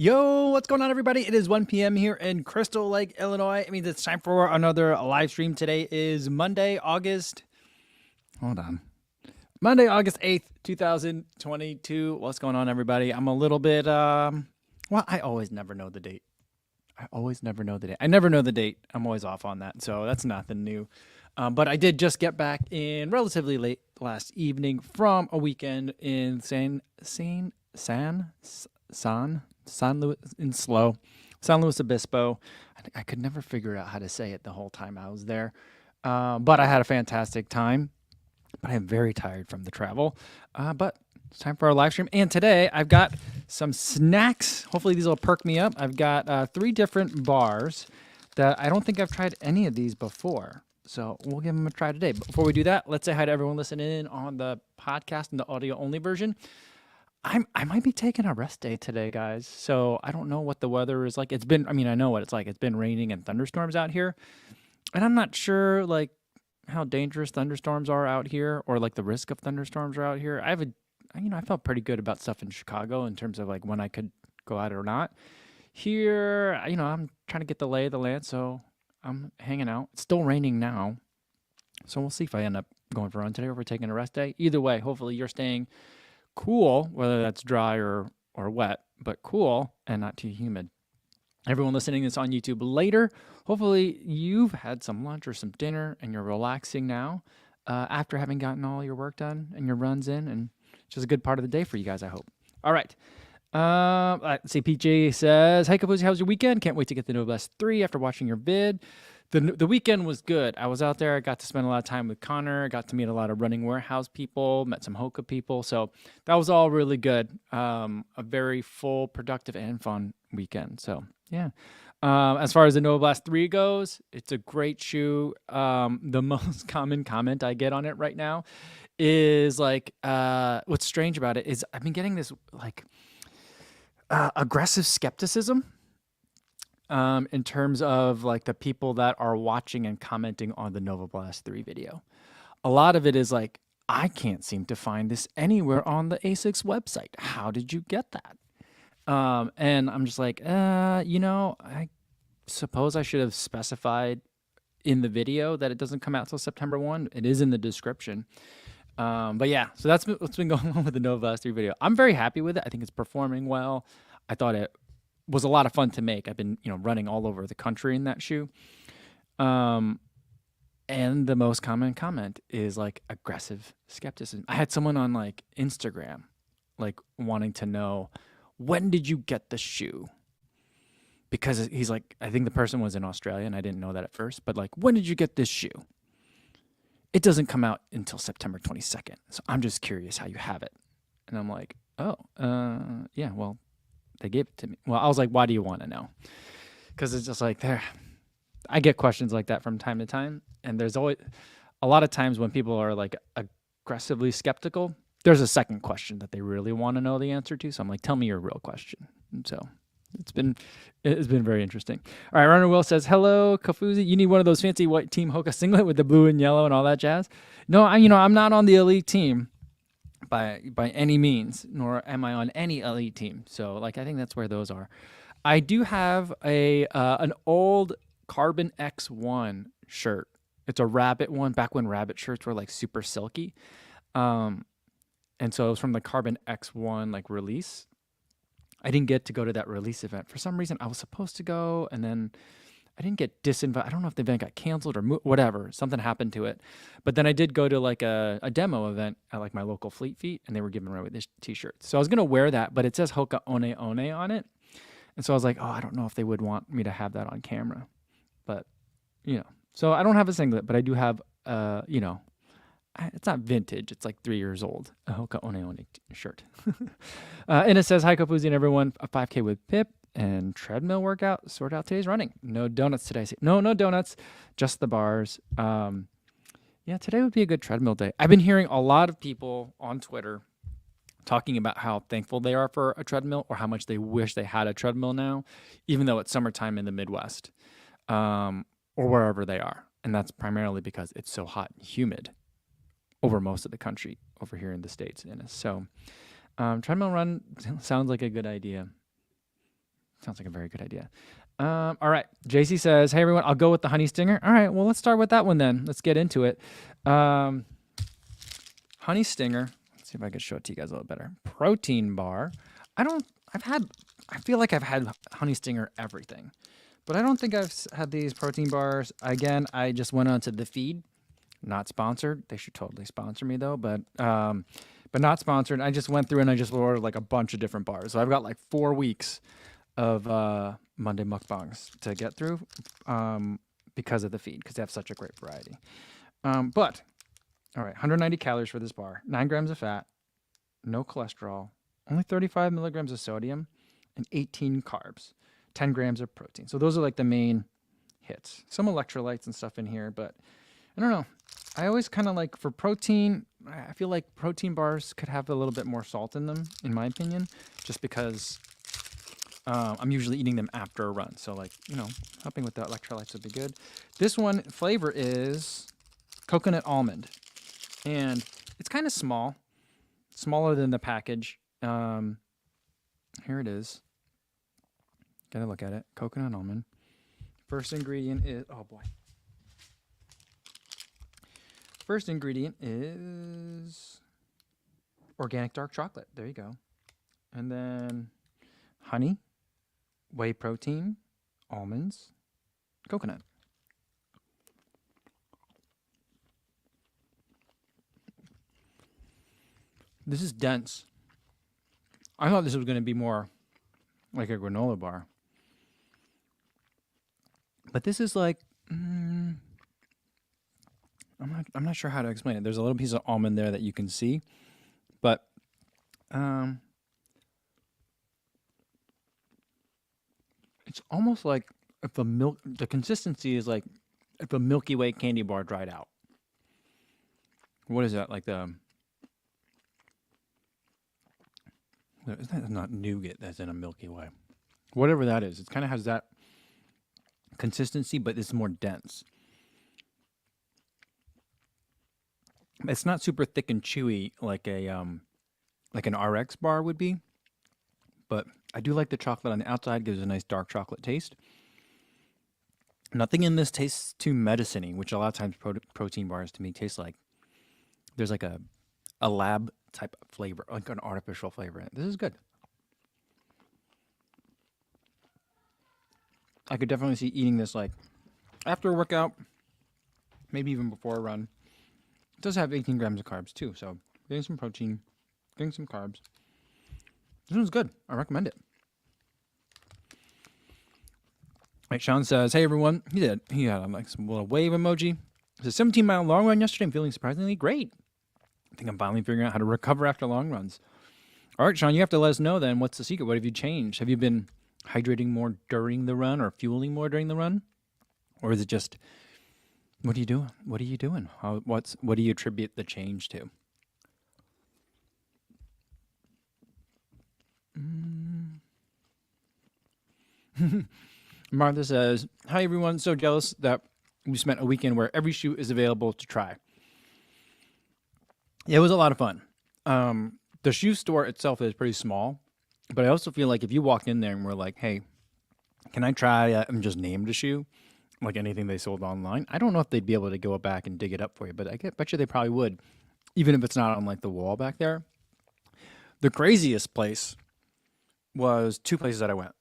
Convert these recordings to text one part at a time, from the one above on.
Yo, what's going on, everybody? It is 1 p.m. here in Crystal Lake, Illinois. It means it's time for another live stream. Today is Monday, hold on. Monday, August 8th, 2022. What's going on, everybody? I'm a little bit, I always never know the date. I never know the date. I'm always off on that, so that's nothing new. But I did just get back in relatively late last evening from a weekend in San Luis Obispo. I could never figure out how to say it the whole time I was there. But I had a fantastic time. But I'm very tired from the travel. But it's time for our live stream. And today I've got some snacks. Hopefully these will perk me up. I've got 3 different bars that I don't think I've tried any of these before. So we'll give them a try today. But before we do that, let's say hi to everyone listening in on the podcast and the audio only version. I might be taking a rest day today, guys. So I don't know what the weather is like. I know what it's like. It's been raining and thunderstorms out here. And I'm not sure how dangerous thunderstorms are out here, or the risk of thunderstorms are out here. I felt pretty good about stuff in Chicago in terms of when I could go out or not. Here, I'm trying to get the lay of the land, so I'm hanging out. It's still raining now. So we'll see if I end up going for a run today or if we're taking a rest day. Either way, hopefully you're staying cool, whether that's dry or wet, but cool and not too humid. Everyone listening to this on YouTube later, hopefully you've had some lunch or some dinner and you're relaxing now after having gotten all your work done and your runs in, and it's just a good part of the day for you guys, I hope. All right. Let's see. PJ says, "Hey, Kapuzi, how's your weekend? Can't wait to get the Noblesse 3 after watching your vid." The weekend was good. I was out there. I got to spend a lot of time with Connor. I got to meet a lot of running warehouse people, met some Hoka people. So that was all really good. A very full, productive, and fun weekend. So, yeah. As far as the Noblesse 3 goes, it's a great shoe. The most common comment I get on it right now is what's strange about it is I've been getting this aggressive skepticism. In terms of the people that are watching and commenting on the Nova Blast 3 video. A lot of it is I can't seem to find this anywhere on the ASICS website. How did you get that? And I'm just I suppose I should have specified in the video that it doesn't come out till September 1. It is in the description. But yeah, so that's what's been going on with the Nova Blast 3 video. I'm very happy with it. I think it's performing well. I thought it was a lot of fun to make. I've been, running all over the country in that shoe. And the most common comment is aggressive skepticism. I had someone on Instagram, wanting to know, when did you get the shoe? Because he's I think the person was in Australia and I didn't know that at first, but when did you get this shoe? It doesn't come out until September 22nd. So I'm just curious how you have it. And I'm yeah, well, they gave it to me. Well, I was why do you want to know? Because it's just I get questions like that from time to time. And there's always a lot of times when people are aggressively skeptical, there's a second question that they really want to know the answer to. So I'm tell me your real question. And so it's been very interesting. All right, Runner Will says, "Hello, Kafuzi. You need one of those fancy white Team Hoka singlet with the blue and yellow and all that jazz." No, I'm not on the elite team by any means, nor am I on any elite team. So I think that's where those are. I do have an old Carbon X1 shirt. It's a rabbit one, back when rabbit shirts were super silky. And so it was from the Carbon X1 release. I didn't get to go to that release event. For some reason, I was supposed to go, and then I didn't get disinvited. I don't know if the event got canceled or whatever. Something happened to it. But then I did go to a demo event at my local Fleet Feet, and they were giving away with this t-shirts. So I was going to wear that, but it says Hoka One One on it. And so I was I don't know if they would want me to have that on camera. But, so I don't have a singlet, but I do have, it's not vintage. It's 3 years old. A Hoka One One shirt. And it says, "Hi, Kapuzi and everyone. A 5K with Pip and treadmill workout. Sort out today's running. No donuts today." No donuts. Just the bars. Yeah, today would be a good treadmill day. I've been hearing a lot of people on Twitter talking about how thankful they are for a treadmill, or how much they wish they had a treadmill now, even though it's summertime in the Midwest, or wherever they are. And that's primarily because it's so hot and humid over most of the country over here in the States. So treadmill run sounds like a good idea. Sounds like a very good idea. All right. JC says, hey, everyone, I'll go with the honey stinger. All right. Well, let's start with that one then. Let's get into it. Honey stinger. Let's see if I can show it to you guys a little better. Protein bar. I feel like I've had honey stinger everything, but I don't think I've had these protein bars. Again, I just went onto the feed. Not sponsored. They should totally sponsor me though, but not sponsored. I just went through and I just ordered like a bunch of different bars. So I've got like 4 weeks of Monday mukbangs to get through because of the feed, because they have such a great variety. But all right, 190 calories for this bar, 9 grams of fat, no cholesterol, only 35 milligrams of sodium, and 18 carbs, 10 grams of protein. So those are like the main hits. Some electrolytes and stuff in here, but I don't know. I always kind of like, for protein, I feel like protein bars could have a little bit more salt in them, in my opinion, just because I'm usually eating them after a run. So like, helping with the electrolytes would be good. This one flavor is coconut almond, and it's kind of small, smaller than the package. Here it is. Gotta look at it. Coconut almond. First ingredient is, oh boy. First ingredient is organic dark chocolate. There you go. And then honey, whey protein, almonds, coconut. This is dense. I thought this was going to be more like a granola bar. But this is like, I'm not sure how to explain it. There's a little piece of almond there that you can see, but it's almost like if the consistency is like if a Milky Way candy bar dried out. What is that? Like isn't that not nougat that's in a Milky Way? Whatever that is, it kind of has that consistency, but it's more dense. It's not super thick and chewy like an RX bar would be, but I do like the chocolate on the outside. Gives a nice dark chocolate taste. Nothing in this tastes too medicine-y, which a lot of times protein bars to me taste like there's like a lab type of flavor, like an artificial flavor in it. This is good. I could definitely see eating this like after a workout, maybe even before a run. It does have 18 grams of carbs too, so getting some protein, getting some carbs. This one's good. I recommend it. Right, Sean says, hey everyone. He had like some little wave emoji. It's a 17-mile long run yesterday. I'm feeling surprisingly great. I think I'm finally figuring out how to recover after long runs. All right, Sean, you have to let us know then. What's the secret? What have you changed? Have you been hydrating more during the run or fueling more during the run? Or is it just, what are you doing? What are you doing? What do you attribute the change to? Martha says, hi everyone, so jealous that we spent a weekend where every shoe is available to try. Yeah, it was a lot of fun. The shoe store itself is pretty small, but I also feel like if you walked in there and were like, hey, can I try and just named a shoe, like anything they sold online, I don't know if they'd be able to go back and dig it up for you, but I bet you they probably would, even if it's not on like the wall back there. The craziest place was 2 places that I went.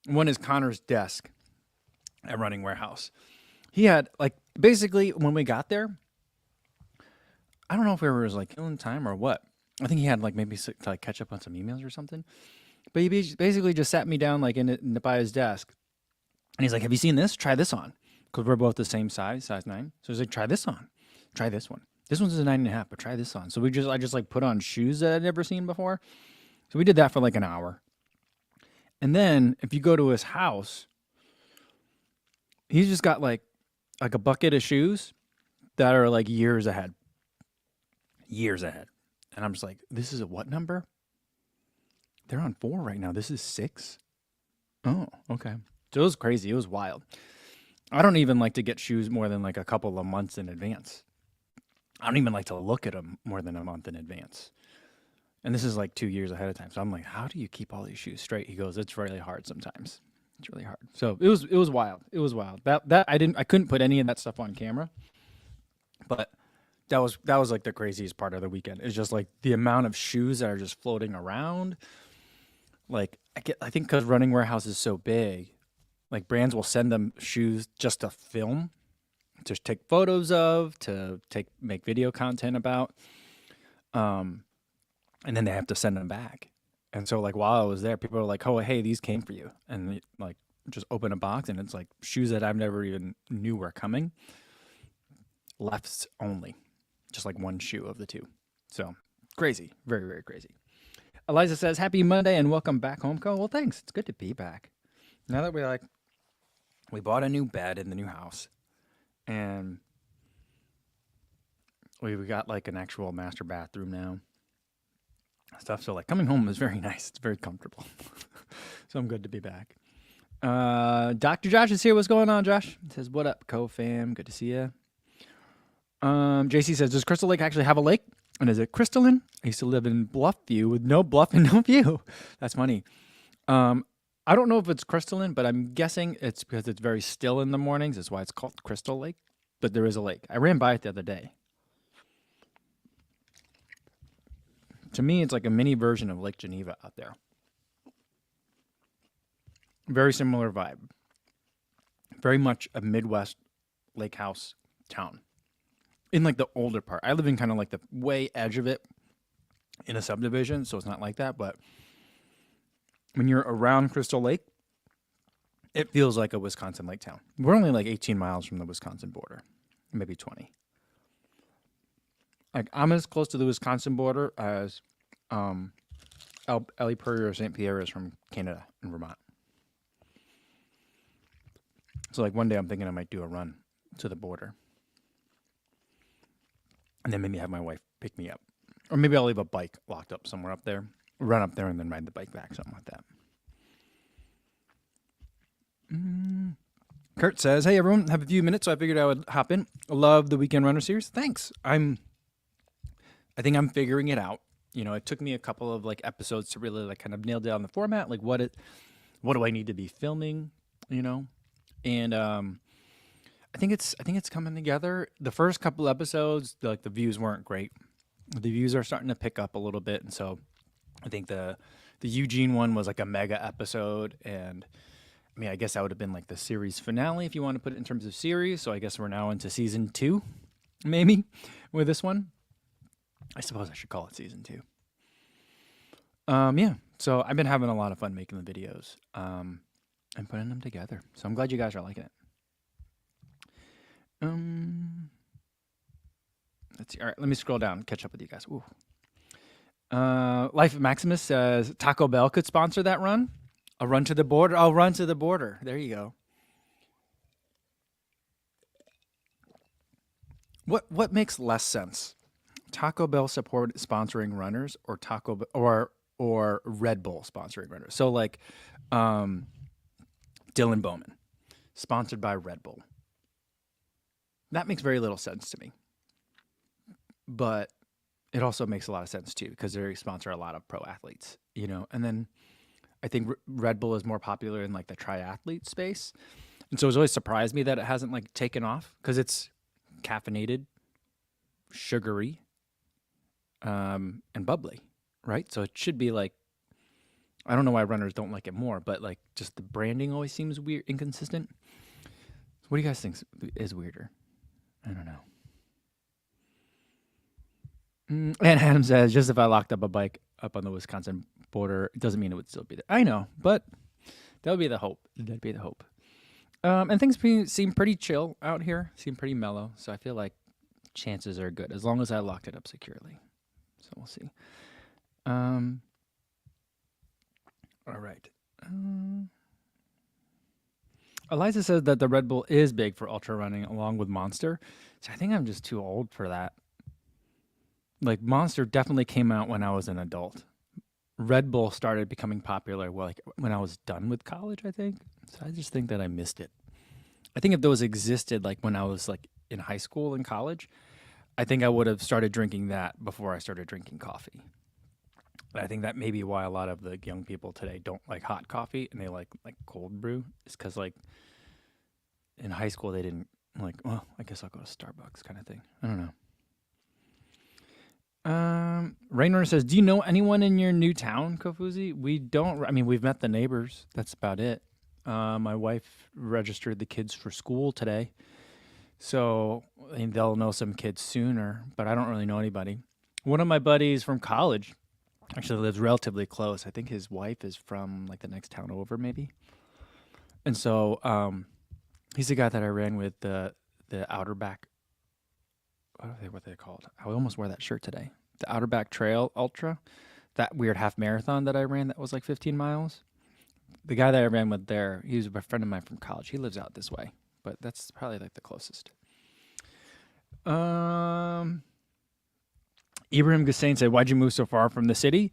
One is Connor's desk at Running Warehouse. He had like, basically when we got there, I don't know if we were like killing time or what. I think he had like maybe to like catch up on some emails or something. But he basically just sat me down like by his desk. And he's like, have you seen this? Try this on. Because we're both the same size 9. So he's like, try this on. Try this one. This one's a 9.5, but try this on. So I just like put on shoes that I'd never seen before. So we did that for like an hour. And then if you go to his house, he's just got like a bucket of shoes that are like years ahead. Years ahead. And I'm just like, this is a what number? They're on 4 right now. This is 6. Oh, okay. So it was crazy. It was wild. I don't even like to get shoes more than like a couple of months in advance. I don't even like to look at them more than a month in advance. And this is like 2 years ahead of time. So I'm like, how do you keep all these shoes straight? He goes, it's really hard sometimes. It's really hard. So it was wild. It was wild. That I couldn't put any of that stuff on camera, but that was like the craziest part of the weekend. It's just like the amount of shoes that are just floating around. Like I think because Running Warehouse is so big, like brands will send them shoes just to film, to take photos of, to make video content about, and then they have to send them back. And so like while I was there, people were like, "Oh, hey, these came for you," and like just open a box, and it's like shoes that I've never even knew were coming. Lefts only, just like one shoe of the two. So crazy, very very crazy. Eliza says, "Happy Monday and welcome back home, Co." Well, thanks. It's good to be back. Now that we bought a new bed in the new house, and we got like an actual master bathroom now. Stuff. So like coming home is very nice. It's very comfortable. So I'm good to be back. Dr. Josh is here. What's going on, Josh? He says, "What up, co-fam? Good to see you." JC says, "Does Crystal Lake actually have a lake? And is it crystalline? I used to live in Bluffview with no bluff and no view." That's funny. I don't know if it's crystalline, but I'm guessing it's because it's very still in the mornings. That's why it's called Crystal Lake. But there is a lake. I ran by it the other day. To me, it's like a mini version of Lake Geneva out there. Very similar vibe. Very much a Midwest lake house town. In like the older part. I live in kind of like the way edge of it in a subdivision, so it's not like that. But when you're around Crystal Lake, it feels like a Wisconsin lake town. We're only like 18 miles from the Wisconsin border, maybe 20. Like I'm as close to the Wisconsin border as Ellie Prairie or St. Pierre is from Canada and Vermont. So like one day I'm thinking I might do a run to the border. And then maybe have my wife pick me up. Or maybe I'll leave a bike locked up somewhere up there. Run up there and then ride the bike back, something like that. Kurt says, "Hey everyone, have a few minutes, so I figured I would hop in. Love the Weekend Runner series. Thanks. I think I'm figuring it out. You know, it took me a couple of like episodes to really like kind of nail down the format. Like what do I need to be filming, you know? And I think it's coming together. The first couple episodes, the views weren't great. The views are starting to pick up a little bit, and so I think the Eugene one was like a mega episode, and I mean, I guess that would have been like the series finale if you want to put it in terms of series. So I guess we're now into season 2, maybe, with this one. I suppose I should call it season 2. Yeah. So I've been having a lot of fun making the videos and putting them together. So I'm glad you guys are liking it. Let's see. All right, let me scroll down, catch up with you guys. Ooh. Life of Maximus says Taco Bell could sponsor that run. A run to the border. I'll run to the border. There you go. What makes less sense? Taco Bell sponsoring runners, or or Red Bull sponsoring runners. So like Dylan Bowman, sponsored by Red Bull. That makes very little sense to me. But it also makes a lot of sense too, because they sponsor a lot of pro athletes, you know. And then I think Red Bull is more popular in like the triathlete space. And so it's always surprised me that it hasn't like taken off, because it's caffeinated, sugary, and bubbly, right? So it should be like, I don't know why runners don't like it more, but like just the branding always seems weird, inconsistent. So what do you guys think is weirder? I don't know. And Adam says, just if I locked up a bike up on the Wisconsin border, it doesn't mean it would still be there. I know, but that would be the hope. That'd be the hope. And things seem pretty chill out here, seem pretty mellow. So I feel like chances are good as long as I locked it up securely. So we'll see. All right. Eliza says that the Red Bull is big for ultra running along with Monster. So I think I'm just too old for that. Like Monster definitely came out when I was an adult. Red Bull started becoming popular like when I was done with college, I think. So I just think that I missed it. I think if those existed like when I was like in high school and college, I think I would have started drinking that before I started drinking coffee. And I think that may be why a lot of the young people today don't like hot coffee and they like cold brew. Is because like in high school they didn't like. Well, I guess I'll go to Starbucks kind of thing. I don't know. Raynor says, "Do you know anyone in your new town, Kofuzi?" We don't. I mean, we've met the neighbors. That's about it. My wife registered the kids for school today, so I mean, they'll know some kids sooner. But I don't really know anybody. One of my buddies from college actually lives relatively close. I think his wife is from like the next town over, maybe. And so he's the guy that I ran with the Outer Back. What are they called? I almost wore that shirt today. The Outer Back Trail Ultra, that weird half marathon that I ran that was like 15 miles. The guy that I ran with there, he was a friend of mine from college. He lives out this way, but that's probably like the closest. Ibrahim Gussain said, "Why'd you move so far from the city?"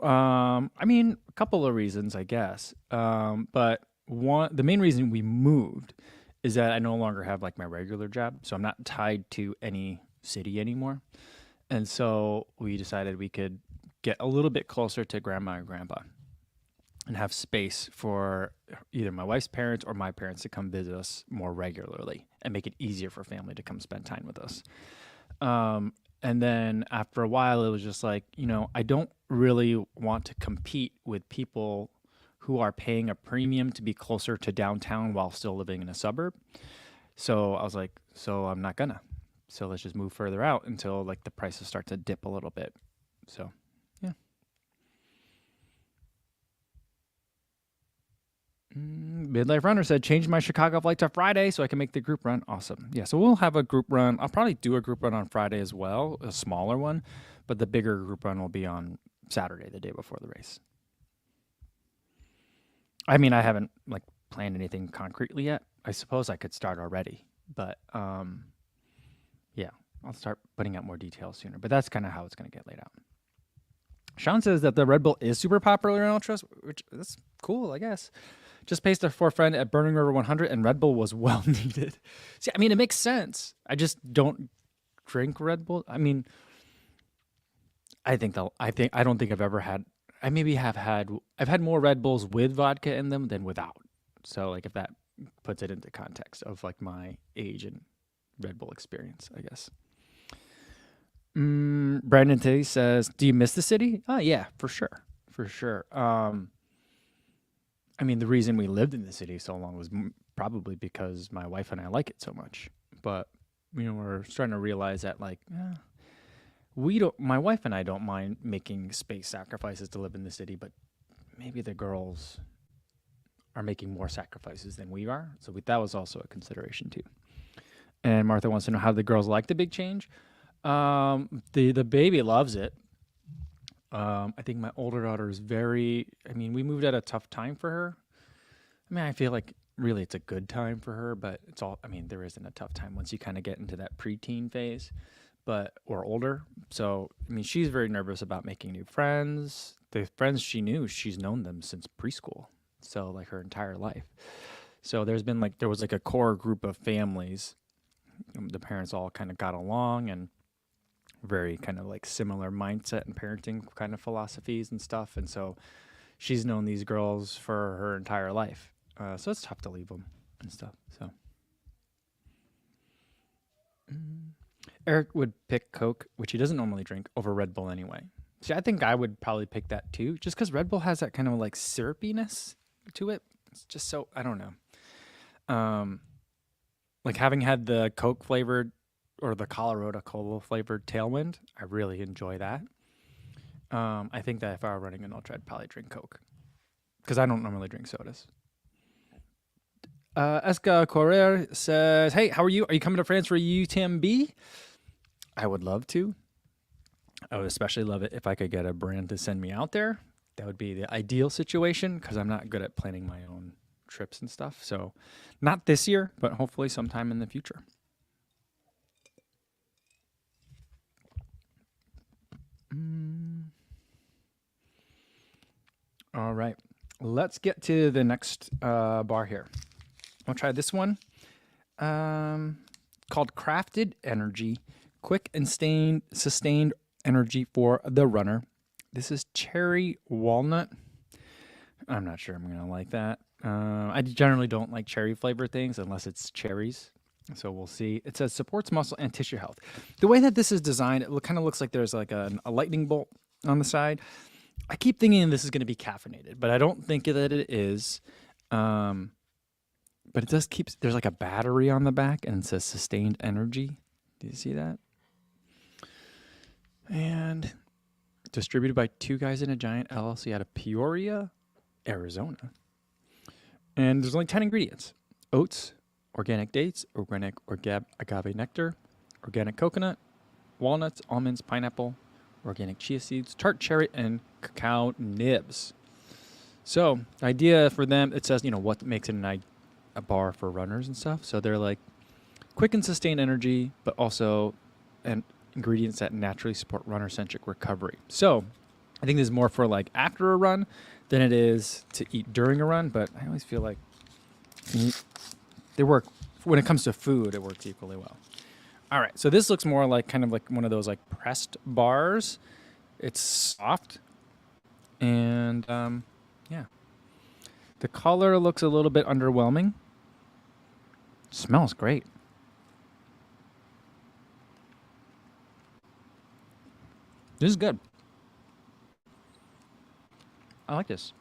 I mean, a couple of reasons, I guess. But the main reason we moved is that I no longer have like my regular job, so I'm not tied to any city anymore. And so we decided we could get a little bit closer to grandma and grandpa and have space for either my wife's parents or my parents to come visit us more regularly and make it easier for family to come spend time with us. And then after a while, it was just like, I don't really want to compete with people who are paying a premium to be closer to downtown while still living in a suburb. So I was like, so I'm not gonna. So let's just move further out until like the prices start to dip a little bit. So, yeah. Midlife Runner said, "Change my Chicago flight to Friday so I can make the group run." Awesome. Yeah, so we'll have a group run. I'll probably do a group run on Friday as well, a smaller one, but the bigger group run will be on Saturday, the day before the race. I mean, I haven't like planned anything concretely yet. I suppose I could start already, but yeah, I'll start putting out more details sooner. But that's kind of how it's going to get laid out. Sean says that the Red Bull is super popular in ultras, which that's cool, I guess. Just paced for a friend at Burning River 100, and Red Bull was well needed. See, I mean, it makes sense. I just don't drink Red Bull. I mean, I don't think I've ever had. I've had more Red Bulls with vodka in them than without. So like if that puts it into context of like my age and Red Bull experience, I guess. Brandon T says, "Do you miss the city?" Oh yeah, for sure. For sure. I mean, the reason we lived in the city so long was probably because my wife and I like it so much. But, we're starting to realize that like, my wife and I don't mind making space sacrifices to live in the city, but maybe the girls are making more sacrifices than we are. So that was also a consideration too. And Martha wants to know how the girls like the big change. The baby loves it. I think my older daughter is we moved at a tough time for her. I mean, I feel like really it's a good time for her, but there isn't a tough time once you kind of get into that preteen phase, or older. So, I mean, she's very nervous about making new friends. The friends she's known them since preschool. So like her entire life. So there was like a core group of families. The parents all kind of got along and very kind of like similar mindset and parenting kind of philosophies and stuff. And so she's known these girls for her entire life. So it's tough to leave them and stuff. So Eric would pick Coke, which he doesn't normally drink, over Red Bull anyway. See, I think I would probably pick that too, just because Red Bull has that kind of like syrupiness to it. It's just so, I don't know. Like having had the Coke flavored or the Colorado Cola flavored Tailwind, I really enjoy that. I think that if I were running an ultra, I'd probably drink Coke because I don't normally drink sodas. Eska Correa says, "Hey, how are you? Are you coming to France for UTMB?" I would love to. I would especially love it if I could get a brand to send me out there. That would be the ideal situation because I'm not good at planning my own trips and stuff. So not this year, but hopefully sometime in the future. All right. Let's get to the next bar here. I'll try this one called Crafted Energy, quick and sustained energy for the runner. This is cherry walnut. I'm not sure I'm going to like that. I generally don't like cherry flavored things unless it's cherries. So we'll see. It says supports muscle and tissue health. The way that this is designed, it kind of looks like there's like a lightning bolt on the side. I keep thinking this is going to be caffeinated, but I don't think that it is. But it does keep, there's like a battery on the back and it says sustained energy. Do you see that? And distributed by Two Guys in a Giant LLC out of Peoria, Arizona. And there's only 10 ingredients: oats, organic dates, organic agave nectar, organic coconut, walnuts, almonds, pineapple, organic chia seeds, tart cherry, and cacao nibs. So the idea for them, it says, what makes it a bar for runners and stuff. So they're like quick and sustained energy, but also ingredients that naturally support runner-centric recovery. So I think this is more for like after a run than it is to eat during a run, but I always feel like they work, when it comes to food, it works equally well. All right, so this looks more like kind of like one of those like pressed bars. It's soft, and yeah. The color looks a little bit underwhelming. Smells great. This is good. I like this.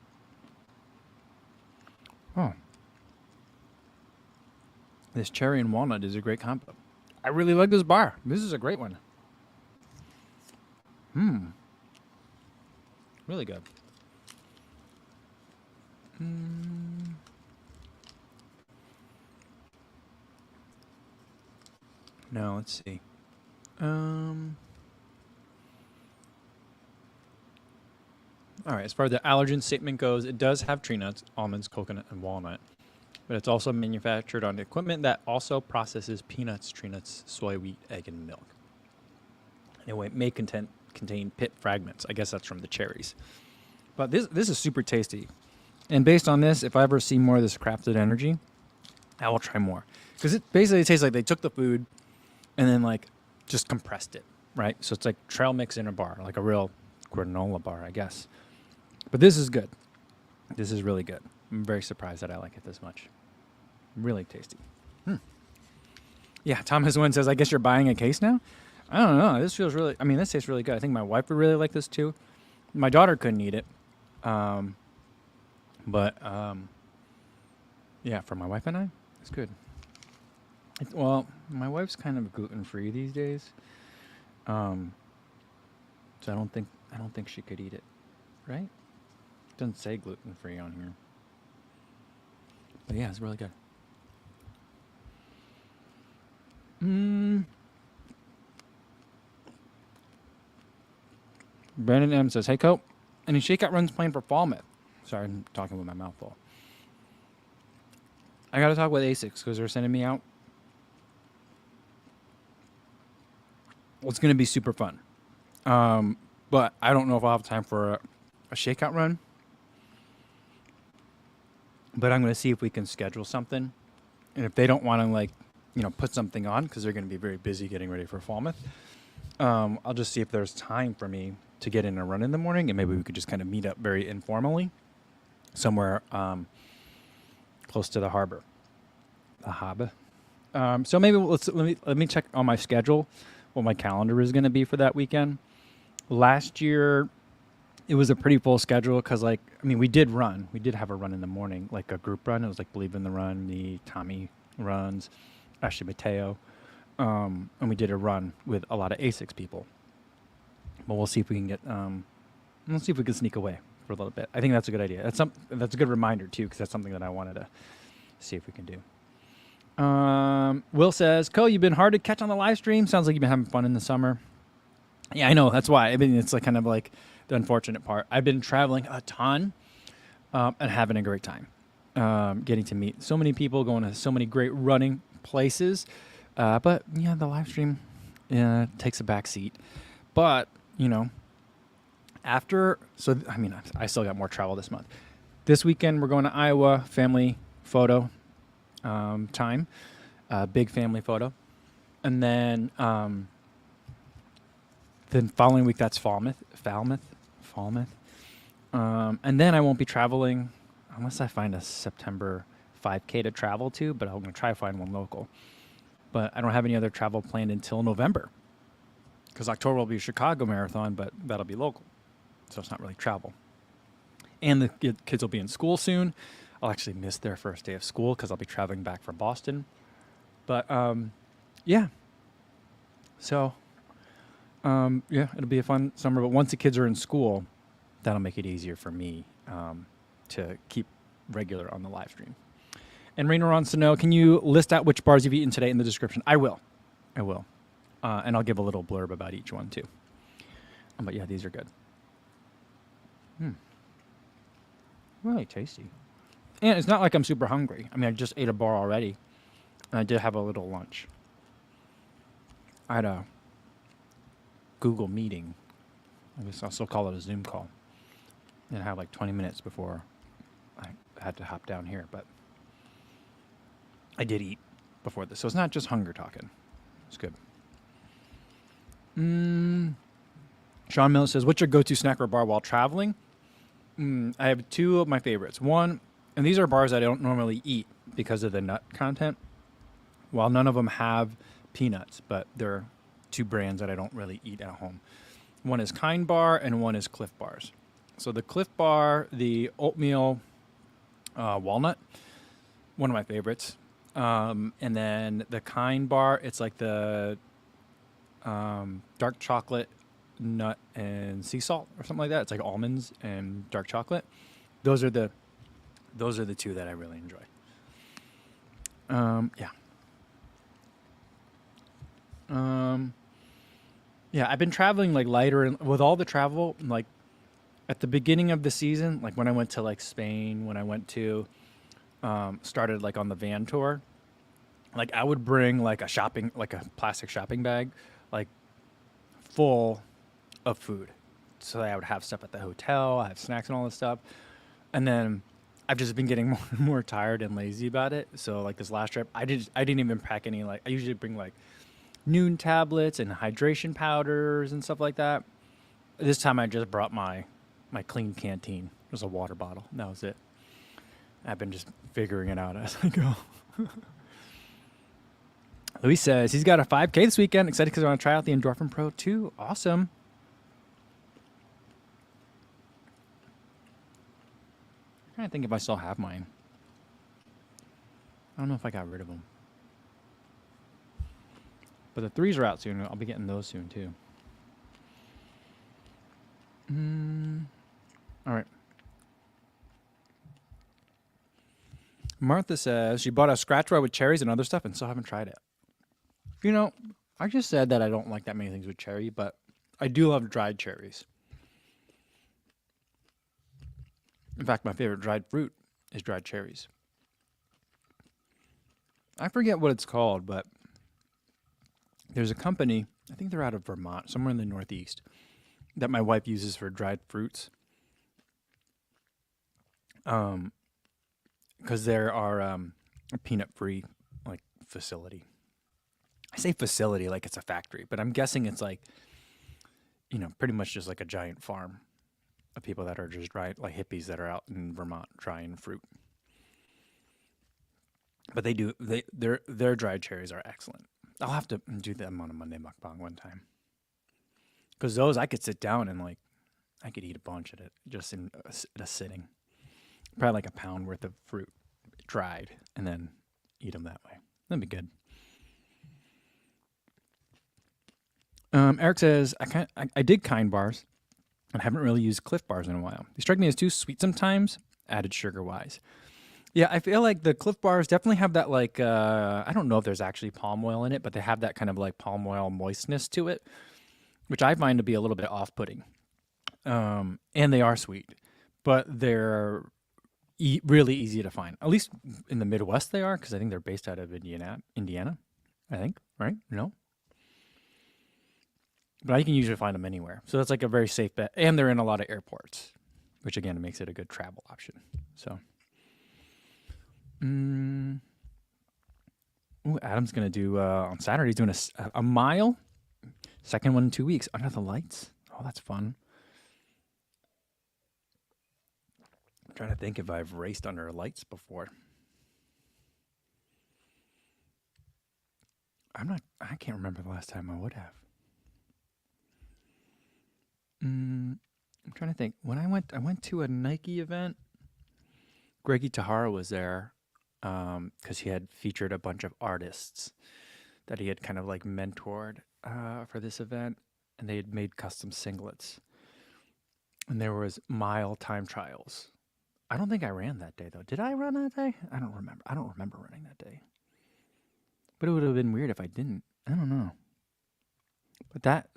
Oh. This cherry and walnut is a great combo. I really like this bar. This is a great one. Really good. Now, let's see. All right, as far as the allergen statement goes, it does have tree nuts, almonds, coconut, and walnut. But it's also manufactured on equipment that also processes peanuts, tree nuts, soy, wheat, egg, and milk. Anyway, it may contain pit fragments. I guess that's from the cherries. But this is super tasty. And based on this, if I ever see more of this crafted energy, I will try more. Because it basically tastes like they took the food and then like just compressed it, right? So it's like trail mix in a bar, like a real granola bar, I guess. But this is good. This is really good. I'm very surprised that I like it this much. Really tasty. Yeah, Thomas Wynn says, I guess you're buying a case now? I don't know. This feels really, this tastes really good. I think my wife would really like this too. My daughter couldn't eat it. But yeah, for my wife and I, it's good. Well, my wife's kind of gluten-free these days. So I don't think she could eat it, right? It doesn't say gluten-free on here. But yeah, it's really good. Brandon M says, hey, Cope, any shakeout runs planned for Falmouth? Sorry, I'm talking with my mouth full. I got to talk with ASICs because they're sending me out. Well, it's going to be super fun. But I don't know if I'll have time for a shakeout run. But I'm going to see if we can schedule something. And if they don't want to, put something on because they're going to be very busy getting ready for Falmouth, I'll just see if there's time for me to get in a run in the morning, and maybe we could just kind of meet up very informally somewhere close to the harbor. The harbor. So maybe let me check on my schedule what my calendar is going to be for that weekend. Last year, it was a pretty full schedule because, we did run. We did have a run in the morning, like a group run. It was like Believe in the Run, me, Tommy runs, Ashley Mateo. And we did a run with a lot of ASICS people. But we'll see if we can sneak away for a little bit. I think that's a good idea. That's a good reminder, too, because that's something that I wanted to see if we can do. Will says, Co, you've been hard to catch on the live stream. Sounds like you've been having fun in the summer. Yeah, I know. That's why. It's like kind of like the unfortunate part. I've been traveling a ton and having a great time. Getting to meet so many people, going to so many great running places. But, yeah, the live stream takes a back seat. But, I still got more travel this month. This weekend, we're going to Iowa, family photo time, big family photo. And then following week, that's Falmouth. Falmouth. And then I won't be traveling unless I find a September 5K to travel to, but I'm going to try to find one local. But I don't have any other travel planned until November, because October will be a Chicago marathon, but that'll be local. So it's not really travel. And the kids will be in school soon. I'll actually miss their first day of school because I'll be traveling back from Boston. But yeah. So yeah, it'll be a fun summer. But once the kids are in school, that'll make it easier for me to keep regular on the live stream. And Rainer wants to know, can you list out which bars you've eaten today in the description? I will. And I'll give a little blurb about each one too. But yeah, these are good. Really tasty. And it's not like I'm super hungry. I mean, I just ate a bar already. And I did have a little lunch. I had a Google meeting. I guess I'll still call it a Zoom call. And I had like 20 minutes before I had to hop down here. But I did eat before this. So it's not just hunger talking. It's good. Sean Miller says, what's your go-to snack or bar while traveling? I have two of my favorites. One, and these are bars I don't normally eat because of the nut content. While none of them have peanuts, but they're two brands that I don't really eat at home. One is Kind Bar and one is Cliff Bars. So the Cliff Bar, the oatmeal walnut, one of my favorites. And then the Kind Bar, it's like the dark chocolate nut and sea salt or something like that. It's like almonds and dark chocolate. Those are the two that I really enjoy. Yeah, I've been traveling like lighter, and with all the travel, like at the beginning of the season, like when I went to like Spain, when I went to started like on the van tour, like I would bring like a plastic shopping bag, like full of food, so that I would have stuff at the hotel. I have snacks and all this stuff, and then I've just been getting more and more tired and lazy about it. So like this last trip, I didn't even pack any. Like I usually bring like Noon tablets and hydration powders and stuff like that. This time I just brought my clean canteen. It was a water bottle. That was it. I've been just figuring it out as I go. Luis says he's got a 5K this weekend. Excited because I want to try out the Endorphin Pro 2. Awesome. I'm trying to think if I still have mine. I don't know if I got rid of them. But the 3s are out soon. I'll be getting those soon too. All right. Martha says she bought a scratch bar with cherries and other stuff and still haven't tried it. You know, I just said that I don't like that many things with cherry, but I do love dried cherries. In fact, my favorite dried fruit is dried cherries. I forget what it's called, but there's a company, I think they're out of Vermont, somewhere in the Northeast, that my wife uses for dried fruits. Because there are a peanut-free like facility. I say facility like it's a factory, but I'm guessing it's like, you know, pretty much just like a giant farm of people that are just dry, like hippies that are out in Vermont drying fruit. But their dried cherries are excellent. I'll have to do them on a Monday Mukbang one time. Because those, I could sit down and like, I could eat a bunch of it just in a sitting. Probably like a pound worth of fruit dried and then eat them that way. That'd be good. Eric says, I dig Kind Bars and haven't really used Cliff Bars in a while. They strike me as too sweet sometimes, added sugar-wise. Yeah, I feel like the Cliff Bars definitely have that like, I don't know if there's actually palm oil in it, but they have that kind of like palm oil moistness to it, which I find to be a little bit off-putting. And they are sweet, but they're really easy to find. At least in the Midwest they are, because I think they're based out of Indiana, I think, right? No? But you can usually find them anywhere. So that's like a very safe bet. And they're in a lot of airports, which again makes it a good travel option. So, Adam's going to do, on Saturday, he's doing a mile. Second one in 2 weeks. Under the lights. Oh, that's fun. trying to think if I've raced under lights before. I can't remember the last time I would have. I'm trying to think. When I went to a Nike event. Greggy Tahara was there because he had featured a bunch of artists that he had kind of like mentored for this event, and they had made custom singlets. And there was mile time trials. I don't think I ran that day though. Did I run that day? I don't remember. I don't remember running that day. But it would have been weird if I didn't. I don't know. But that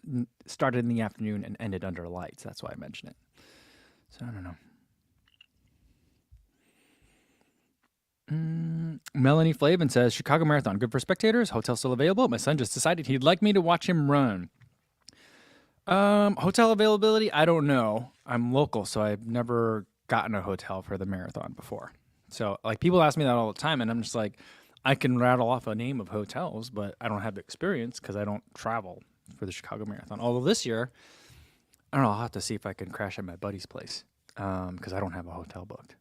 started in the afternoon and ended under lights. That's why I mentioned it. So I don't know. Melanie Flavin says, Chicago Marathon, good for spectators. Hotel still available. My son just decided he'd like me to watch him run. Hotel availability, I don't know. I'm local, so I've never gotten a hotel for the marathon before. So, like, people ask me that all the time, and I'm just like, I can rattle off a name of hotels, but I don't have the experience because I don't travel for the Chicago Marathon. Although this year, I don't know, I'll have to see if I can crash at my buddy's place because I don't have a hotel booked.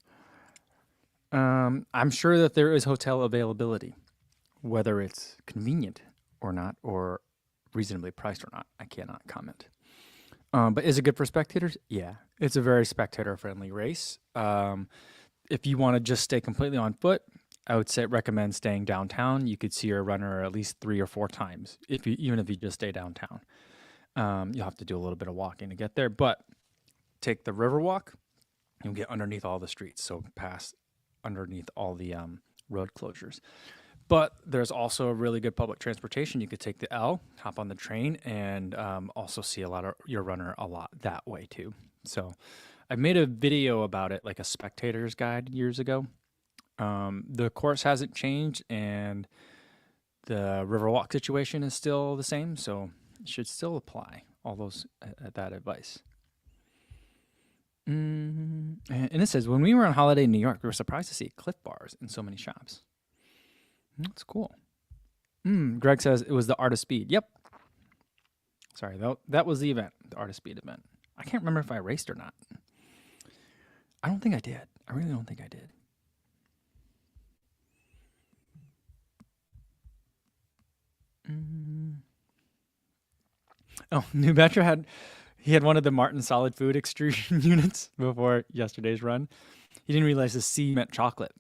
I'm sure that there is hotel availability, whether it's convenient or not, or reasonably priced or not. I cannot comment. But is it good for spectators? Yeah, it's a very spectator-friendly race. If you want to just stay completely on foot, I would recommend staying downtown. You could see your runner at least 3 or 4 times, even if you just stay downtown. You'll have to do a little bit of walking to get there, but take the river walk. You'll get underneath all the streets, so pass underneath all the road closures. But there's also really good public transportation. You could take the L, hop on the train, and also see your runner a lot that way too. So I made a video about it, like a Spectators guide years ago. The course hasn't changed, and the Riverwalk situation is still the same, so it should still apply all that advice. And it says, when we were on holiday in New York, we were surprised to see Cliff Bars in so many shops. That's cool. Greg says it was the Art of Speed. Yep. Sorry, that was the event, the Art of Speed event. I can't remember if I raced or not. I don't think I did. I really don't think I did. Oh, New Metro had one of the Martin solid food extrusion units before yesterday's run. He didn't realize the C meant chocolate.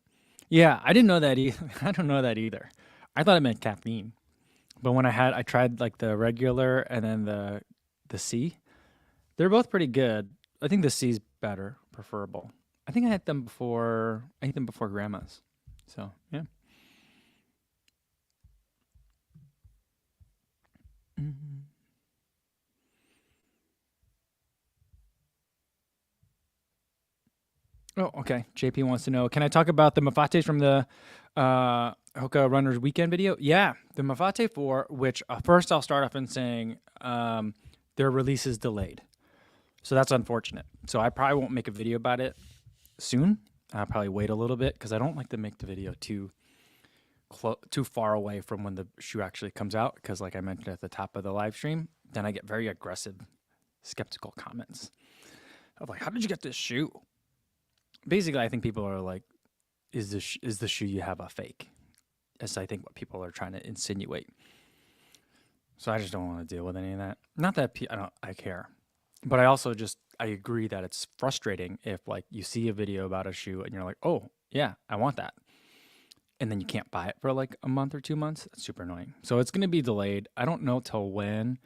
Yeah, I didn't know that either. I don't know that either. I thought it meant caffeine. But when I tried like the regular and then the C. They're both pretty good. I think the C's better, preferable. I think I ate them before grandma's. So, yeah. Oh, okay. JP wants to know, can I talk about the mafates from the Hoka Runners Weekend video? Yeah, the Mafate 4, which first I'll start off in saying their release is delayed. So that's unfortunate. So I probably won't make a video about it soon. I'll probably wait a little bit because I don't like to make the video too far away from when the shoe actually comes out, because like I mentioned at the top of the live stream, then I get very aggressive, skeptical comments of like, how did you get this shoe? Basically, I think people are like, is the shoe you have a fake? That's, I think, what people are trying to insinuate. So I just don't want to deal with any of that. Not that I care, but I also I agree that it's frustrating if like you see a video about a shoe and you're like, oh yeah, I want that, and then you can't buy it for like a month or 2 months. That's super annoying. So it's going to be delayed. I don't know till when.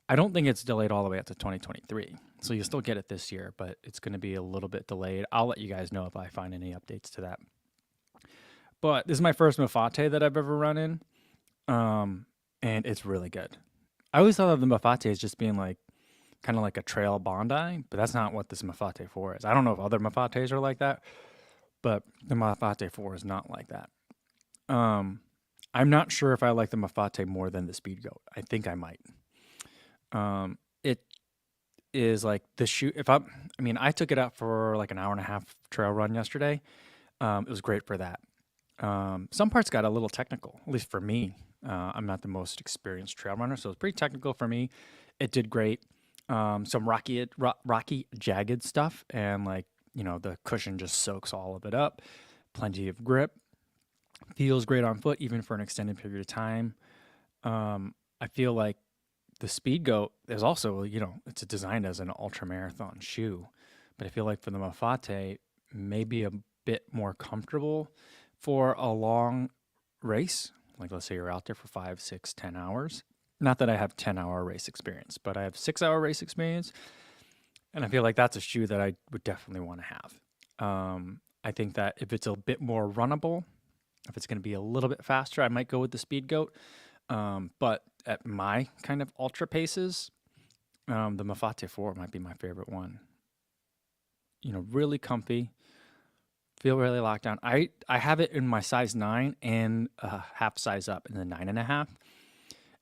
I don't think it's delayed all the way up to 2023. So you'll still get it this year, but it's going to be a little bit delayed. I'll let you guys know if I find any updates to that. But this is my first Mafate that I've ever run in, and it's really good. I always thought of the Mafate as just being like kind of like a trail Bondi, but that's not what this Mafate 4 is. I don't know if other Mafates are like that, but the Mafate 4 is not like that. I'm not sure if I like the Mafate more than the Speed Goat. I think I might. It is like the shoe. I took it out for like an hour and a half trail run yesterday. It was great for that. Some parts got a little technical, at least for me. I'm not the most experienced trail runner, so it's pretty technical for me. It did great. Some rocky, jagged stuff, and like the cushion just soaks all of it up. Plenty of grip. Feels great on foot, even for an extended period of time. I feel like the Speed Goat is also, it's designed as an ultra marathon shoe, but I feel like for the Mafate, maybe a bit more comfortable for a long race. Like, let's say you're out there for 5, 6, 10 hours. Not that I have 10-hour race experience, but I have 6-hour race experience. And I feel like that's a shoe that I would definitely want to have. I think that if it's a bit more runnable, if it's going to be a little bit faster, I might go with the Speed Goat. But at my kind of ultra paces, the Mafate 4 might be my favorite one. Really comfy, feel really locked down. I have it in my size 9 and half size up in the 9.5.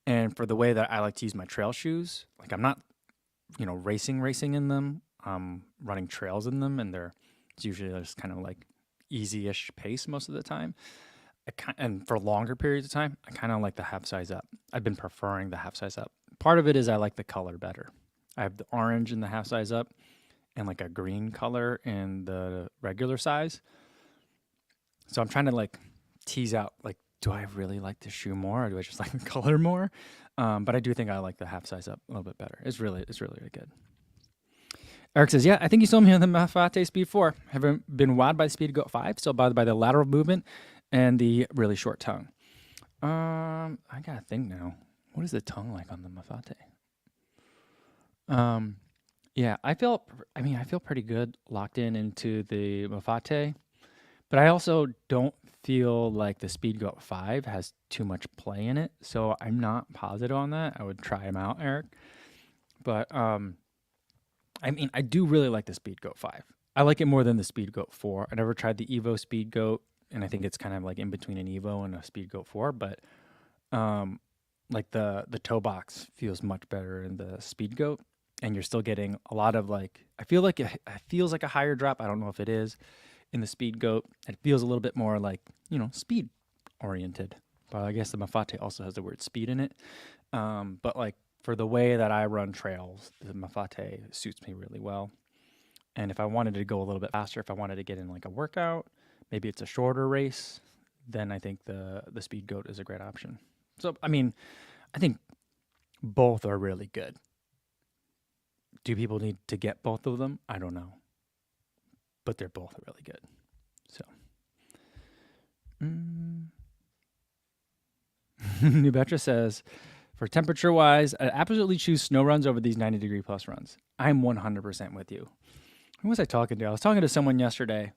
And for the way that I like to use my trail shoes, like I'm not, racing in them. I'm running trails in them, and it's usually just kind of like easy-ish pace most of the time. And for longer periods of time, I kind of like the half size up. I've been preferring the half size up. Part of it is I like the color better. I have the orange in the half size up and like a green color in the regular size. So I'm trying to like tease out, like, do I really like the shoe more, or do I just like the color more? But I do think I like the half size up a little bit better. It's really good. Eric says, yeah, I think you sold me on the Mafate Speed 4. Haven't been wowed by the Speed Goat 5, still bothered by the lateral movement and the really short tongue. I gotta think now. What is the tongue like on the Mafate? Yeah, I feel pretty good locked into the Mafate, but I also don't feel like the Speed Goat 5 has too much play in it, so I'm not positive on that. I would try them out, Eric. But I do really like the Speed Goat 5. I like it more than the Speed Goat 4. I never tried the Evo Speed Goat, and I think it's kind of like in between an Evo and a Speed Goat 4, but like the toe box feels much better in the Speed Goat, and you're still getting a lot of like, I feel like it feels like a higher drop. I don't know if it is in the Speed Goat. It feels a little bit more like, speed oriented, but I guess the Mafate also has the word speed in it. But like for the way that I run trails, the Mafate suits me really well. And if I wanted to go a little bit faster, if I wanted to get in like a workout, maybe it's a shorter race, then I think the Speed Goat is a great option. So, I think both are really good. Do people need to get both of them? I don't know. But they're both really good. So, New Betra says, for temperature-wise, I absolutely choose snow runs over these 90-degree plus runs. I'm 100% with you. Who was I talking to? I was talking to someone yesterday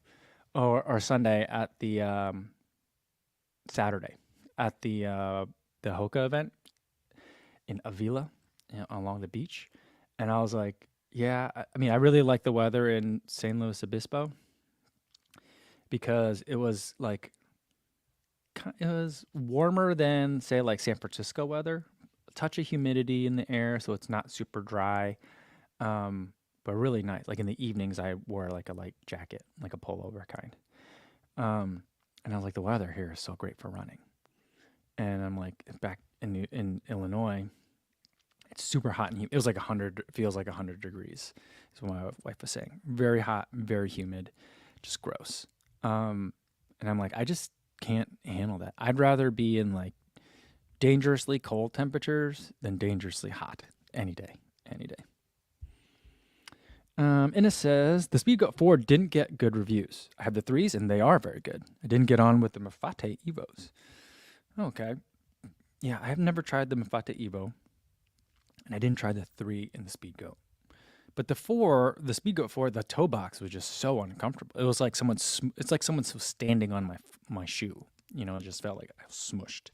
or Sunday at the Saturday at the Hoka event in Avila along the beach. And I was like, yeah, I really like the weather in San Luis Obispo because it was warmer than, say, like San Francisco weather. A touch of humidity in the air, so it's not super dry, but really nice. Like in the evenings, I wore like a light jacket, like a pullover kind. And I was like, the weather here is so great for running. And I'm like, back in Illinois, it's super hot and humid. It was like 100, feels like 100 degrees, is what my wife was saying. Very hot, very humid, just gross. And I'm like, I just can't handle that. I'd rather be in like dangerously cold temperatures than dangerously hot any day. And it says, the Speed Goat 4 didn't get good reviews. I have the 3s, and they are very good. I didn't get on with the Mafate Evos. Okay. Yeah, I have never tried the Mafate Evo, and I didn't try the 3 in the Speed Goat. But the Speed Goat 4, the toe box was just so uncomfortable. It was like someone was standing on my shoe. It just felt like I was smushed.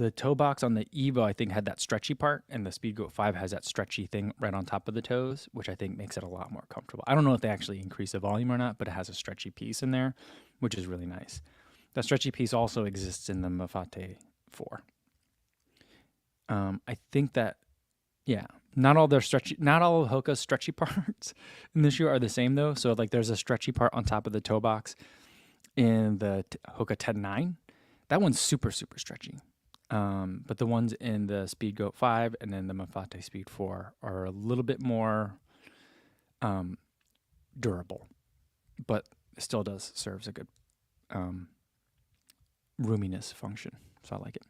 The toe box on the Evo, I think, had that stretchy part, and the Speed Goat 5 has that stretchy thing right on top of the toes, which I think makes it a lot more comfortable. I don't know if they actually increase the volume or not, but it has a stretchy piece in there, which is really nice. That stretchy piece also exists in the Mafate 4. I think that, not all of Hoka's stretchy parts in the shoe are the same though. So like there's a stretchy part on top of the toe box in the Hoka 10.9. That one's super, super stretchy. But the ones in the Speed Goat 5 and then the Mafate Speed 4 are a little bit more durable, but it still does serves a good roominess function. So I like it.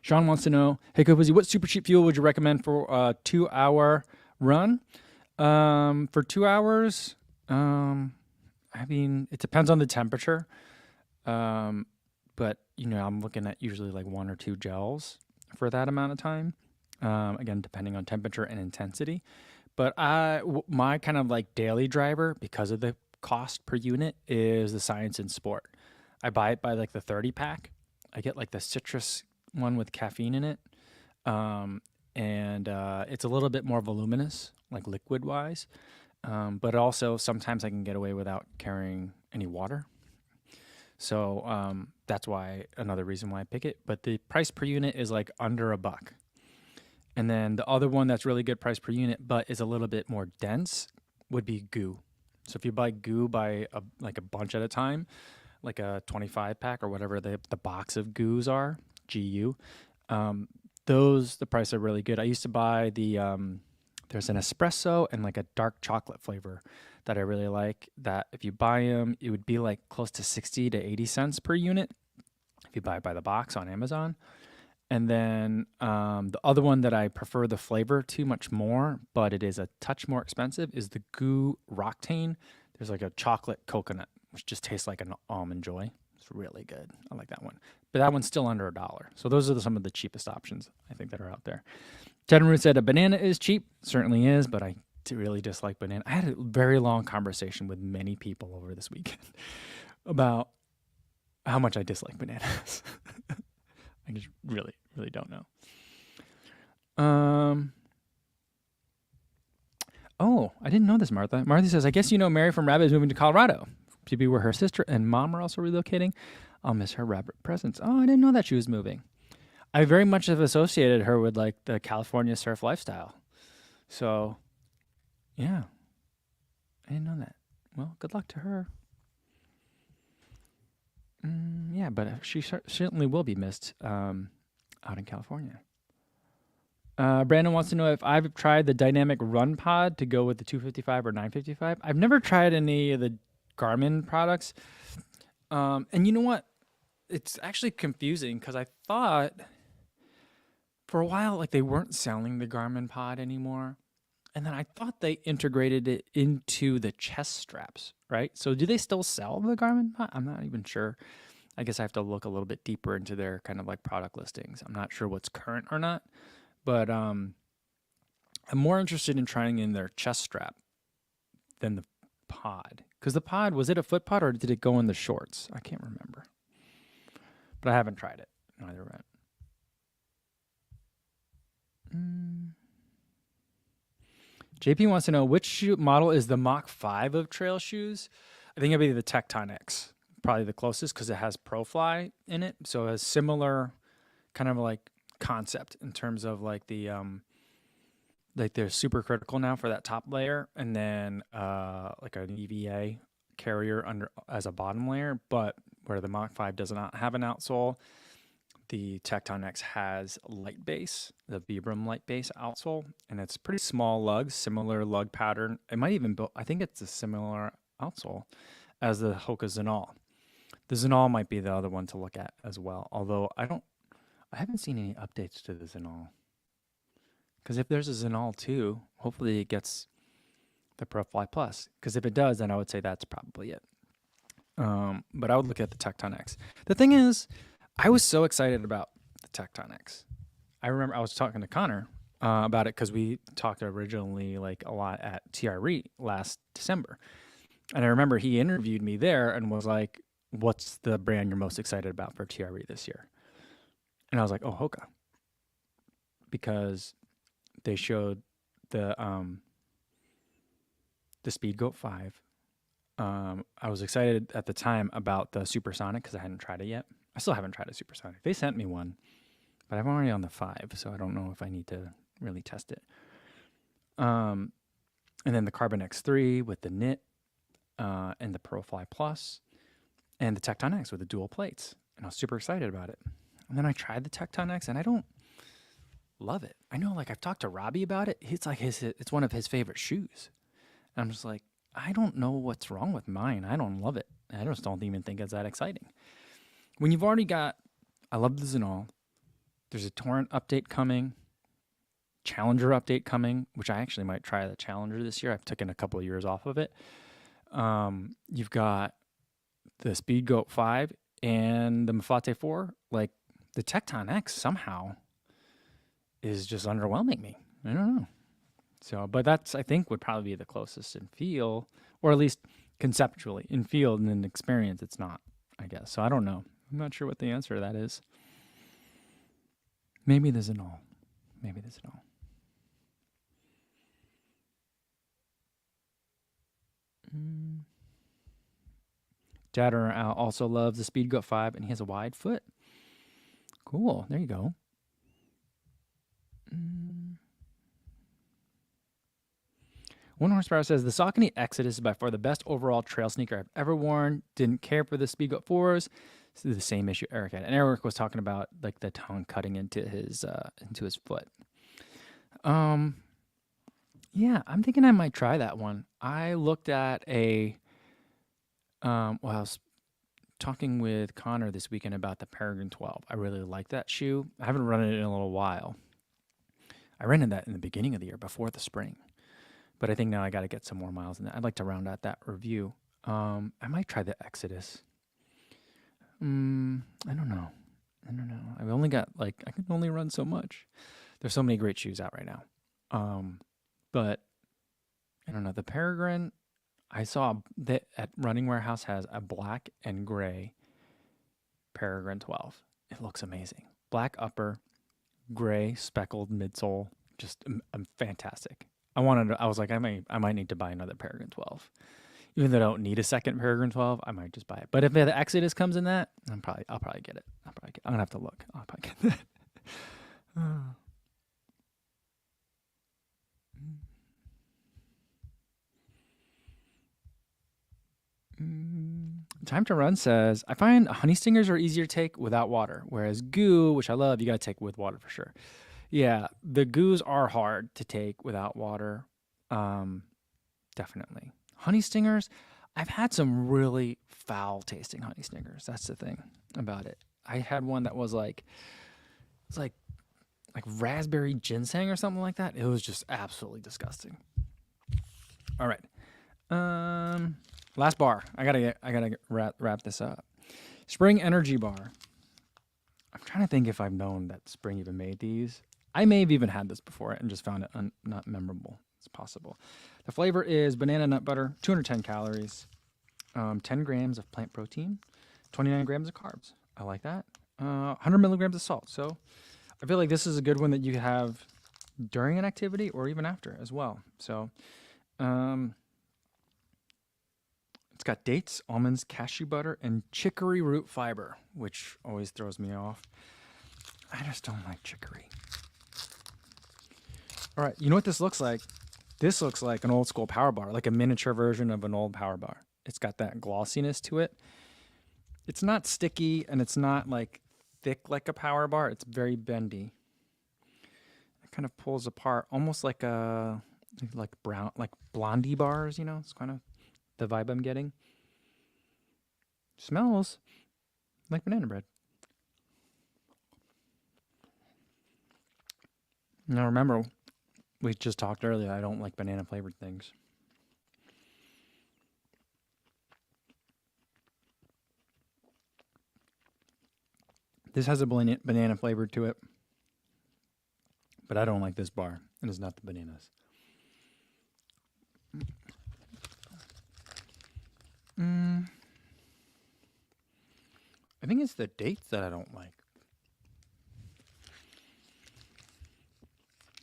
Sean wants to know, hey, Kofuzi, what super cheap fuel would you recommend for a 2-hour run? For 2 hours, I mean, it depends on the temperature. But, I'm looking at usually like 1 or 2 gels for that amount of time. Again, depending on temperature and intensity. But my kind of like daily driver, because of the cost per unit, is the Science and Sport. I buy it by like the 30 pack. I get like the citrus one with caffeine in it. And it's a little bit more voluminous, like liquid wise. But also sometimes I can get away without carrying any water. So that's why another reason why I pick it. But the price per unit is like under $1. And then the other one that's really good price per unit, but is a little bit more dense, would be goo. So if you buy goo by a bunch at a time, like a 25 pack or whatever the box of goos are, GU, the price are really good. I used to buy there's an espresso and like a dark chocolate flavor that I really like, that if you buy them, it would be like close to 60 to 80 cents per unit if you buy it by the box on Amazon. And then the other one that I prefer the flavor to much more, but it is a touch more expensive, is the Goo Roctane. There's like a chocolate coconut, which just tastes like an Almond Joy. It's really good. I like that one. But that one's still under $1. So those are some of the cheapest options I think that are out there. Tenru said a banana is cheap. Certainly is, but I really dislike banana. I had a very long conversation with many people over this weekend about how much I dislike bananas. I just really, really don't know. Oh, I didn't know this, Martha. Martha says, I guess Mary from Rabbit is moving to Colorado. To be where her sister and mom are also relocating. I'll miss her rabbit presence. Oh, I didn't know that she was moving. I very much have associated her with like the California surf lifestyle. So, yeah. I didn't know that. Well, good luck to her. Yeah, but she certainly will be missed out in California. Brandon wants to know if I've tried the dynamic run pod to go with the 255 or 955. I've never tried any of the Garmin products. And you know what? It's actually confusing because I thought for a while like they weren't selling the Garmin pod anymore. And then I thought they integrated it into the chest straps, right? So do they still sell the Garmin pod? I'm not even sure. I guess I have to look a little bit deeper into their kind of like product listings. I'm not sure what's current or not. But I'm more interested in trying in their chest strap than the pod. Because the pod, was it a foot pod or did it go in the shorts? I can't remember. But I haven't tried it. Neither have I. JP wants to know which shoe model is the Mach 5 of trail shoes. I think it'd be the Tecton X. Probably the closest because it has ProFly in it. So it has similar kind of like concept in terms of like like they're super critical now for that top layer, and then like an EVA carrier under as a bottom layer. But where the Mach 5 does not have an outsole, the Tecton X has light base, the Vibram light base outsole, and it's pretty small lugs, similar lug pattern. It might even I think it's a similar outsole as the Hoka Zenal. The Zenal might be the other one to look at as well, although I haven't seen any updates to the Zenal. Because if there's a Zenal 2, hopefully it gets the ProFly Plus. Because if it does, then I would say that's probably it. But I would look at the Tecton X. The thing is, I was so excited about the Tecton X. I remember I was talking to Connor about it because we talked originally like a lot at TRE last December. And I remember he interviewed me there and was like, what's the brand you're most excited about for TRE this year? And I was like, oh, Hoka. Because they showed the Speed Goat 5. I was excited at the time about the Supersonic because I hadn't tried it yet. I still haven't tried a Supersonic. They sent me one, but I'm already on the 5, so I don't know if I need to really test it. And then the Carbon X3 with the knit and the ProFly Plus. and the Tecton X with the dual plates. And I was super excited about it. And then I tried the Tecton X, and I don't love it. I know, like, I've talked to Robbie about it. It's like it's one of his favorite shoes. And I'm just like, I don't know what's wrong with mine. I don't love it. I just don't even think it's that exciting. When you've already got, I love the Zenol. There's a Torrent update coming, Challenger update coming, which I actually might try the Challenger this year. I've taken a couple of years off of it. You've got the Speed Goat 5 and the Mafate 4. Like, the Tecton X somehow is just underwhelming me. I don't know. So, but that's, I think, would probably be the closest in feel, or at least conceptually. In feel and in experience, it's not, I guess. So I don't know. I'm not sure what the answer to that is. Maybe there's an all. Maybe there's an all. Jatter also loves the Speed Goat 5, and he has a wide foot. Cool. There you go. One Horsepower says, the Saucony Exodus is by far the best overall trail sneaker I've ever worn. Didn't care for the Speed Goat 4s. This is the same issue Eric had. And Eric was talking about like the tongue cutting into his foot. Yeah, I'm thinking I might try that one. I looked at I was talking with Connor this weekend about the Peregrine 12. I really like that shoe. I haven't run it in a little while. I rented that in the beginning of the year before the spring. But I think now I got to get some more miles in that. I'd like to round out that review. I might try the Exodus. I don't know. I've only got I can only run so much. There's so many great shoes out right now. But I don't know. The Peregrine, I saw that at Running Warehouse has a black and gray Peregrine 12. It looks amazing. Black upper, gray speckled midsole, just fantastic. I was like, I might need to buy another Peregrine 12. Even though I don't need a second Peregrine 12, I might just buy it. But if the Exodus comes in that, I'll probably get it. I'm gonna have to look. I'll probably get that. Time to Run says, I find honey stingers are easier to take without water, whereas goo, which I love, you got to take with water for sure. Yeah, the goos are hard to take without water. Definitely. Honey stingers, I've had some really foul tasting honey stingers. That's the thing about it. I had one that was like raspberry ginseng or something like that. It was just absolutely disgusting. All right. Last bar. I gotta wrap this up. Spring Energy Bar. I'm trying to think if I've known that Spring even made these. I may have even had this before and just found it not memorable. It's possible. The flavor is banana nut butter, 210 calories, 10 grams of plant protein, 29 grams of carbs. I like that. 100 milligrams of salt. So I feel like this is a good one that you have during an activity or even after as well. So it's got dates, almonds, cashew butter, and chicory root fiber, which always throws me off. I just don't like chicory. All right, you know what this looks like? This looks like an old school power bar, like a miniature version of an old power bar. It's got that glossiness to it. It's not sticky and it's not like thick like a power bar. It's very bendy. It kind of pulls apart, almost like brown, like blondie bars, you know? It's kind of the vibe I'm getting. Smells like banana bread. Now remember, we just talked earlier, I don't like banana flavored things. This has a banana flavor to it, but I don't like this bar. It is not the bananas. I think it's the dates that I don't like.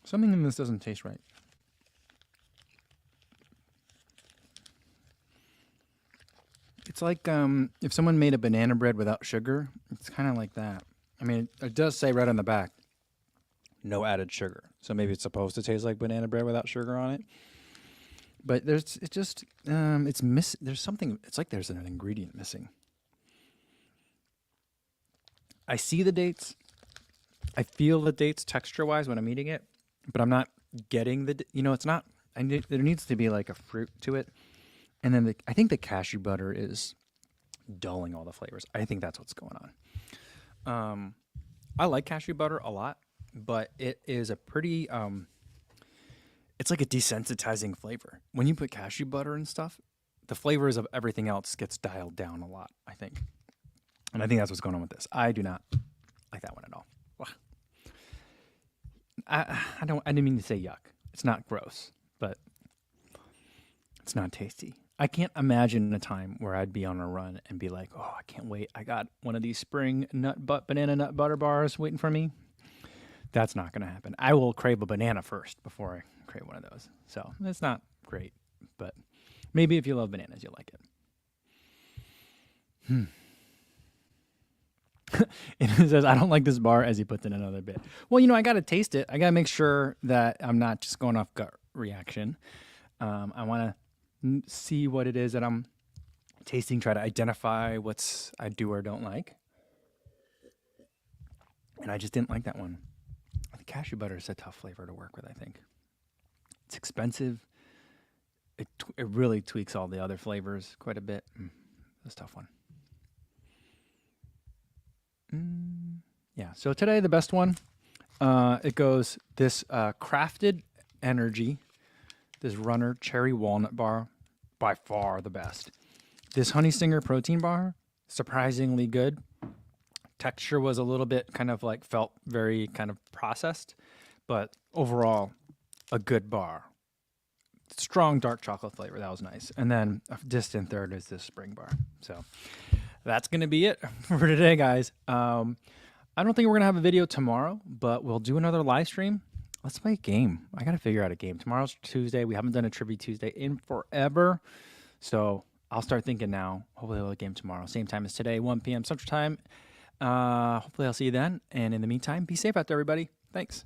Something in this doesn't taste right. It's like if someone made a banana bread without sugar, it's kind of like that. I mean, it does say right on the back, no added sugar. So maybe it's supposed to taste like banana bread without sugar on it. But there's something, it's like there's an ingredient missing. I see the dates. I feel the dates texture-wise when I'm eating it, but I'm not getting the, it's not, there needs to be like a fruit to it. And then I think the cashew butter is dulling all the flavors. I think that's what's going on. I like cashew butter a lot, but it is a pretty, it's like a desensitizing flavor. When you put cashew butter and stuff, the flavors of everything else gets dialed down a lot, I think. And I think that's what's going on with this. I do not like that one at all. I didn't mean to say yuck. It's not gross, but it's not tasty. I can't imagine a time where I'd be on a run and be like, oh, I can't wait. I got one of these spring banana nut butter bars waiting for me. That's not going to happen. I will crave a banana first before I crave one of those. So it's not great, but maybe if you love bananas, you'll like it. It says, I don't like this bar, as he puts in another bit. Well, I got to taste it. I got to make sure that I'm not just going off gut reaction. I want to see what it is that I'm tasting, try to identify what's I do or don't like. And I just didn't like that one. The cashew butter is a tough flavor to work with, I think. It's expensive. It really tweaks all the other flavors quite a bit. That's a tough one. Yeah, so today the best one, it goes this Crafted Energy, this Runner Cherry Walnut Bar, by far the best. This Honey Stinger Protein Bar, surprisingly good. Texture was a little bit felt very kind of processed, but overall a good bar. Strong dark chocolate flavor, that was nice. And then a distant third is this Spring Bar. So that's going to be it for today, guys. I don't think we're going to have a video tomorrow, but we'll do another live stream. Let's play a game. I got to figure out a game. Tomorrow's Tuesday. We haven't done a Trivia Tuesday in forever. So I'll start thinking now. Hopefully we'll have a game tomorrow. Same time as today, 1 p.m. Central Time. Hopefully I'll see you then. And in the meantime, be safe out there, everybody. Thanks.